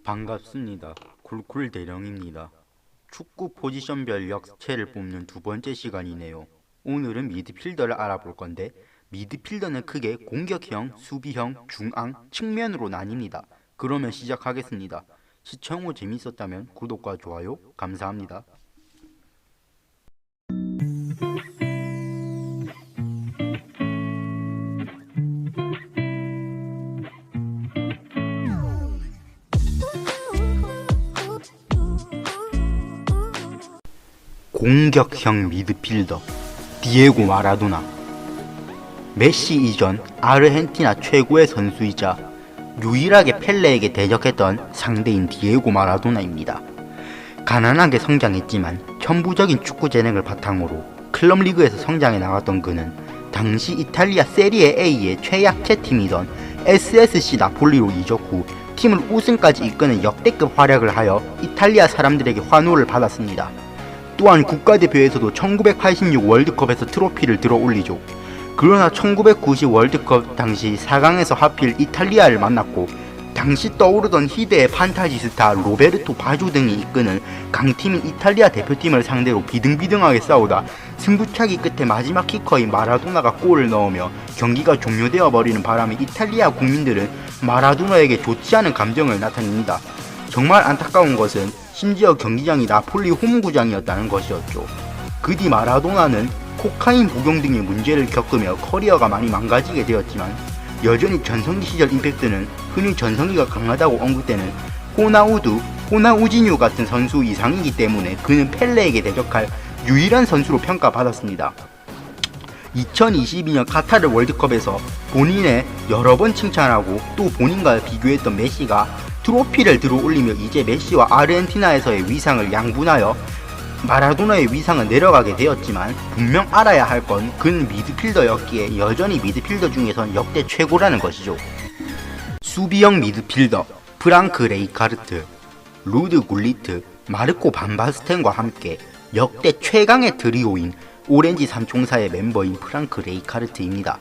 반갑습니다. 굴굴 대령입니다. 축구 포지션별 역체를 뽑는 두 번째 시간이네요. 오늘은 미드필더를 알아볼 건데 미드필더는 크게 공격형, 수비형, 중앙, 측면으로 나뉩니다. 그러면 시작하겠습니다. 시청 후 재밌었다면 구독과 좋아요 감사합니다. 공격형 미드필더 디에고 마라도나. 메시 이전 아르헨티나 최고의 선수이자 유일하게 펠레에게 대적했던 상대인 디에고 마라도나입니다. 가난하게 성장했지만 천부적인 축구 재능을 바탕으로 클럽 리그에서 성장해 나갔던 그는 당시 이탈리아 세리에 A의 최약체 팀이던 SSC 나폴리로 이적 후 팀을 우승까지 이끄는 역대급 활약을 하여 이탈리아 사람들에게 환호를 받았습니다. 또한 국가대표에서도 1986 월드컵에서 트로피를 들어 올리죠. 그러나 1990 월드컵 당시 4강에서 하필 이탈리아를 만났고 당시 떠오르던 희대의 판타지 스타 로베르토 바조 등이 이끄는 강팀인 이탈리아 대표팀을 상대로 비등비등하게 싸우다 승부차기 끝에 마지막 키커인 마라도나가 골을 넣으며 경기가 종료되어 버리는 바람에 이탈리아 국민들은 마라도나에게 좋지 않은 감정을 나타냅니다. 정말 안타까운 것은 심지어 경기장이 나폴리 홈구장이었다는 것이었죠. 그 뒤 마라도나는 코카인 복용 등의 문제를 겪으며 커리어가 많이 망가지게 되었지만 여전히 전성기 시절 임팩트는 흔히 전성기가 강하다고 언급되는 호나우지뉴 같은 선수 이상이기 때문에 그는 펠레에게 대적할 유일한 선수로 평가받았습니다. 2022년 카타르 월드컵에서 본인의 여러 번 칭찬하고 또 본인과 비교했던 메시가 트로피를 들어 올리며 이제 메시와 아르헨티나에서의 위상을 양분하여 마라도나의 위상은 내려가게 되었지만 분명 알아야 할 건 그는 미드필더였기에 여전히 미드필더 중에선 역대 최고라는 것이죠. 수비형 미드필더 프랑크 레이카르트, 루드 굴리트, 마르코 반바스텐과 함께 역대 최강의 트리오인 오렌지 삼총사의 멤버인 프랑크 레이카르트입니다.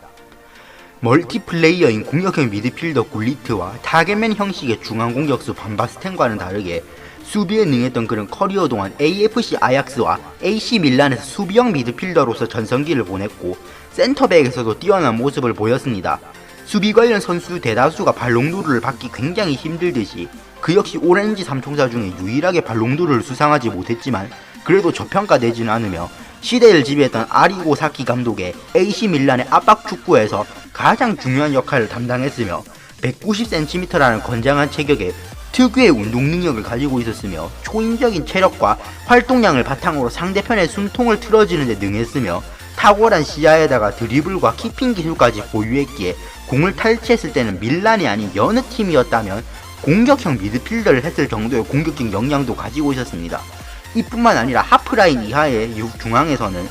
멀티플레이어인 공격형 미드필더 굴리트와 타겟맨 형식의 중앙공격수 반바스텐과는 다르게 수비에 능했던 그는 커리어 동안 AFC 아약스와 AC 밀란에서 수비형 미드필더로서 전성기를 보냈고 센터백에서도 뛰어난 모습을 보였습니다. 수비 관련 선수 대다수가 발롱도르를 받기 굉장히 힘들듯이 그 역시 오렌지 삼총사 중에 유일하게 발롱도르를 수상하지 못했지만 그래도 저평가되지는 않으며 시대를 지배했던 아리고 사키 감독의 AC 밀란의 압박 축구에서 가장 중요한 역할을 담당했으며 190cm라는 건장한 체격에 특유의 운동 능력을 가지고 있었으며 초인적인 체력과 활동량을 바탕으로 상대편의 숨통을 틀어지는 데 능했으며 탁월한 시야에다가 드리블과 키핑 기술까지 보유했기에 공을 탈취했을 때는 밀란이 아닌 여느 팀이었다면 공격형 미드필더를 했을 정도의 공격적 역량도 가지고 있었습니다. 이뿐만 아니라 하프라인 이하의 중앙에서는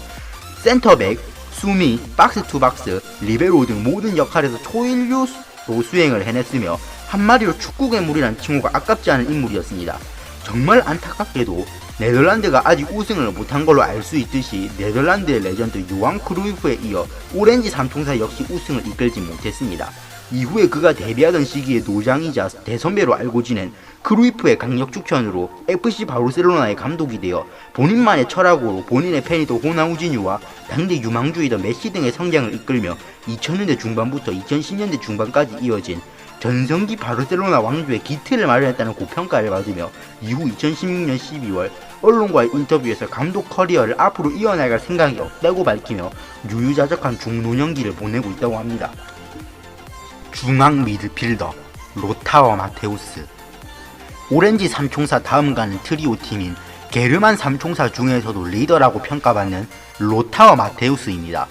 센터백, 수미, 박스 투 박스, 리베로 등 모든 역할에서 초인류로 수행을 해냈으며 한마디로 축구 괴물이란 칭호가 아깝지 않은 인물이었습니다. 정말 안타깝게도 네덜란드가 아직 우승을 못한 걸로 알 수 있듯이 네덜란드의 레전드 요한 크루이프에 이어 오렌지 삼총사 역시 우승을 이끌지 못했습니다. 이후에 그가 데뷔하던 시기에 노장이자 대선배로 알고 지낸 크루이프의 강력 추천으로 FC 바르셀로나의 감독이 되어 본인만의 철학으로 본인의 팬이던 호나우지뉴와 당대 유망주이던 메시 등의 성장을 이끌며 2000년대 중반부터 2010년대 중반까지 이어진 전성기 바르셀로나 왕조의 기틀을 마련했다는 고평가를 받으며 이후 2016년 12월 언론과의 인터뷰에서 감독 커리어를 앞으로 이어나갈 생각이 없다고 밝히며 유유자적한 중노년기를 보내고 있다고 합니다. 중앙 미드필더 로타워 마테우스. 오렌지 삼총사 다음 가는 트리오 팀인 게르만 삼총사 중에서도 리더라고 평가받는 로타워 마테우스입니다.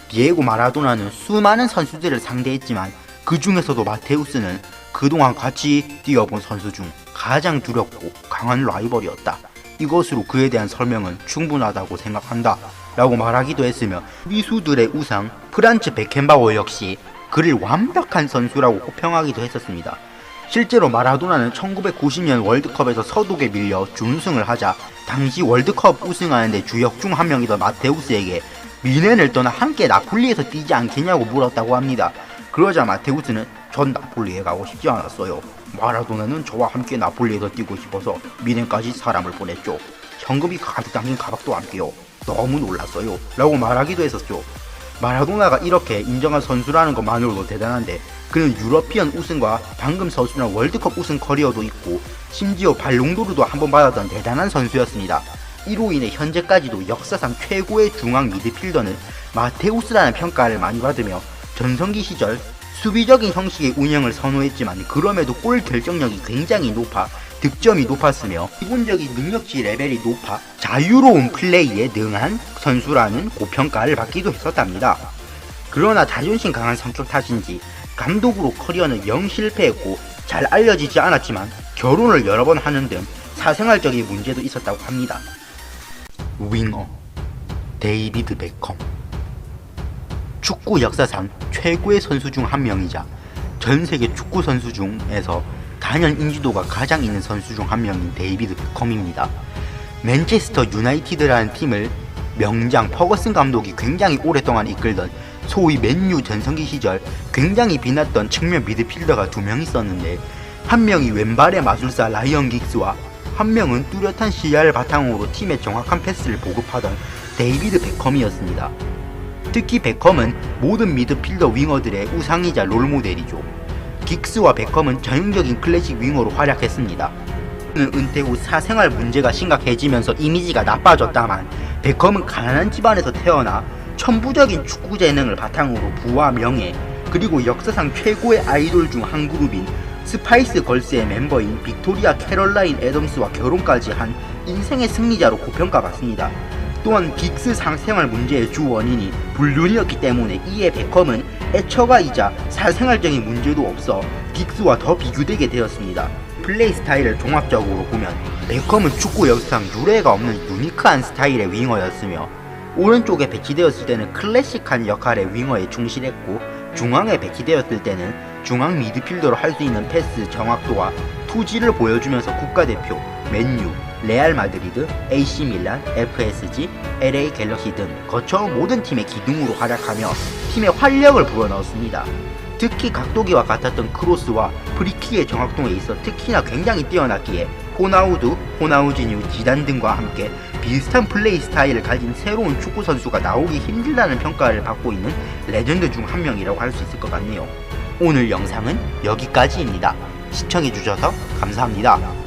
디에고 마라도나는 수많은 선수들을 상대했지만 그 중에서도 마테우스는 그동안 같이 뛰어본 선수 중 가장 두렵고 강한 라이벌이었다. 이것으로 그에 대한 설명은 충분하다고 생각한다 라고 말하기도 했으며 위수들의 우상 프란츠 베켄바워 역시 그를 완벽한 선수라고 호평하기도 했었습니다. 실제로 마라도나는 1990년 월드컵에서 서독에 밀려 준우승을 하자 당시 월드컵 우승하는데 주역 중 한 명이던 마테우스에게 미넨을 떠나 함께 나폴리에서 뛰지 않겠냐고 물었다고 합니다. 그러자 마테우스는 전 나폴리에 가고 싶지 않았어요 마라도나는 저와 함께 나폴리에서 뛰고 싶어서 미넨까지 사람을 보냈죠. 현금이 가득 담긴 가방도 함께요. 너무 놀랐어요. 라고 말하기도 했었죠. 마라도나가 이렇게 인정한 선수라는 것만으로도 대단한데 그는 유러피언 우승과 방금 서술한 월드컵 우승 커리어도 있고 심지어 발롱도르도 한번 받았던 대단한 선수였습니다. 이로 인해 현재까지도 역사상 최고의 중앙 미드필더는 마테우스라는 평가를 많이 받으며 전성기 시절 수비적인 형식의 운영을 선호했지만 그럼에도 골 결정력이 굉장히 높아 득점이 높았으며 기본적인 능력치 레벨이 높아 자유로운 플레이에 능한 선수라는 고평가를 받기도 했었답니다. 그러나 자존심 강한 성격 탓인지 감독으로 커리어는 영 실패했고 잘 알려지지 않았지만 결혼을 여러 번 하는 등 사생활적인 문제도 있었다고 합니다. 윙어 데이비드 베컴. 축구 역사상 최고의 선수 중 한 명이자 전 세계 축구 선수 중에서 단연 인지도가 가장 있는 선수 중 한 명인 데이비드 베컴입니다. 맨체스터 유나이티드라는 팀을 명장 퍼거슨 감독이 굉장히 오랫동안 이끌던 소위 맨유 전성기 시절 굉장히 빛났던 측면 미드필더가 두 명 있었는데 한 명이 왼발의 마술사 라이언 긱스와 한 명은 뚜렷한 시야를 바탕으로 팀에 정확한 패스를 보급하던 데이비드 베컴이었습니다. 특히 베컴은 모든 미드필더 윙어들의 우상이자 롤모델이죠. 긱스와 베컴은 전형적인 클래식 윙어로 활약했습니다. 그는 은퇴 후 사생활 문제가 심각해지면서 이미지가 나빠졌다만 베컴은 가난한 집안에서 태어나 천부적인 축구 재능을 바탕으로 부와 명예 그리고 역사상 최고의 아이돌 중 한 그룹인 스파이스 걸스의 멤버인 빅토리아 캐럴라인 애덤스와 결혼까지 한 인생의 승리자로 고평가받습니다. 또한 긱스 사생활 문제의 주 원인이 불륜이었기 때문에 이에 베컴은 애처가이자 사생활적인 문제도 없어 긱스와 더 비교되게 되었습니다. 플레이 스타일을 종합적으로 보면 베컴은 축구 역사상 유례가 없는 유니크한 스타일의 윙어였으며 오른쪽에 배치되었을 때는 클래식한 역할의 윙어에 충실했고 중앙에 배치되었을 때는 중앙 미드필더로 할 수 있는 패스 정확도와 투지를 보여주면서 국가대표, 맨유, 레알 마드리드, AC 밀란, FSG, LA 갤럭시 등 거쳐온 모든 팀의 기둥으로 활약하며 팀에 활력을 불어넣었습니다. 특히 각도기와 같았던 크로스와 프리킥의 정확도에 있어 특히나 굉장히 뛰어났기에 호나우두, 호나우지뉴, 지단 등과 함께 비슷한 플레이 스타일을 가진 새로운 축구 선수가 나오기 힘들다는 평가를 받고 있는 레전드 중 한 명이라고 할 수 있을 것 같네요. 오늘 영상은 여기까지입니다. 시청해주셔서 감사합니다.